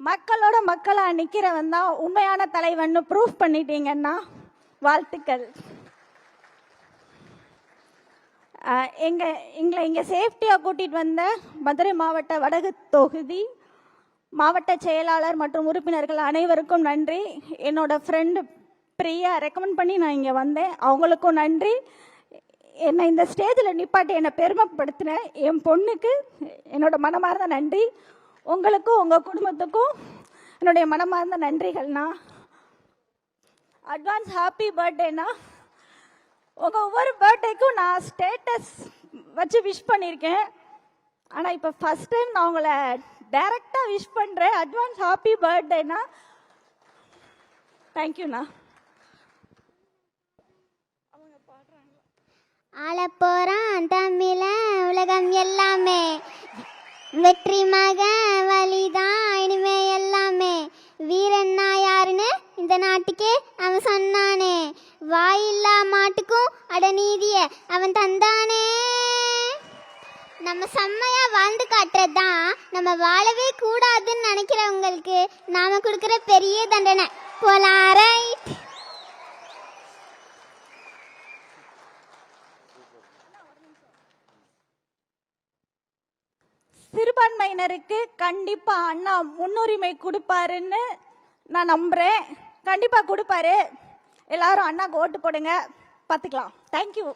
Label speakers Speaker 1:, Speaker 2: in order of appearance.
Speaker 1: மக்களோட மக்களா நிக்கிறவன் தான் உண்மையான தலைவன் ப்ரூஃப் பண்ணிட்டீங்கன்னா வாழ்த்துக்கள். எங்களை இங்கே சேஃப்டியாக கூட்டிகிட்டு வந்த மதுரை மாவட்ட வடக்கு தொகுதி மாவட்ட செயலாளர் மற்றும் உறுப்பினர்கள் அனைவருக்கும் நன்றி. என்னோட ஃப்ரெண்டு பிரியா ரெக்கமெண்ட் பண்ணி நான் இங்கே வந்தேன், அவங்களுக்கும் நன்றி. என்னை இந்த ஸ்டேஜில் நிப்பாட்டி என்னை பெருமைப்படுத்தின என் பொண்ணுக்கு என்னோட மனமார்ந்த நன்றி. உங்களுக்கும் உங்கள் குடும்பத்துக்கும் என்னுடைய மனமார்ந்த நன்றிகள்ண்ணா. Advance happy பர்த்டேண்ணா. உங்கள் ஒவ்வொரு பர்த்டேக்கும் நான் ஸ்டேட்டஸ் வச்சு விஷ் பண்ணியிருக்கேன். ஆனால் இப்போ ஃபஸ்ட் டைம் நான் உங்களை டைரெக்டாக விஷ் பண்ணுறேன். அட்வான்ஸ் ஹாப்பி பர்த்டேண்ணா. தேங்க்யூண்ணா.
Speaker 2: ஆளப்போறான் தமிழ உலகம் எல்லாமே, வெற்றி மக வழிதான் இனிமே எல்லாமே. வீரன்னா யாருன்னு இந்த நாட்டுக்கே அவன் சொன்னானே, வாயில்லா மாட்டுக்கும் அடநீதிய அவன் தந்தானே. நம்ம செம்மையா வாழ்ந்து காட்டுறதுதான் நம்ம வாழவே கூடாதுன்னு நினைக்கிறவங்களுக்கு நாம கொடுக்குற பெரிய தண்டனை. போலாரை
Speaker 1: சிறுபான்மையினருக்கு கண்டிப்பா அண்ணா முன்னுரிமை கொடுப்பாருன்னு நான் நம்புறேன். கண்டிப்பா கொடுப்பாரு. எல்லாரும் அண்ணாக்கு ஓட்டு போடுங்க, பார்த்துக்கலாம். தேங்க்யூ.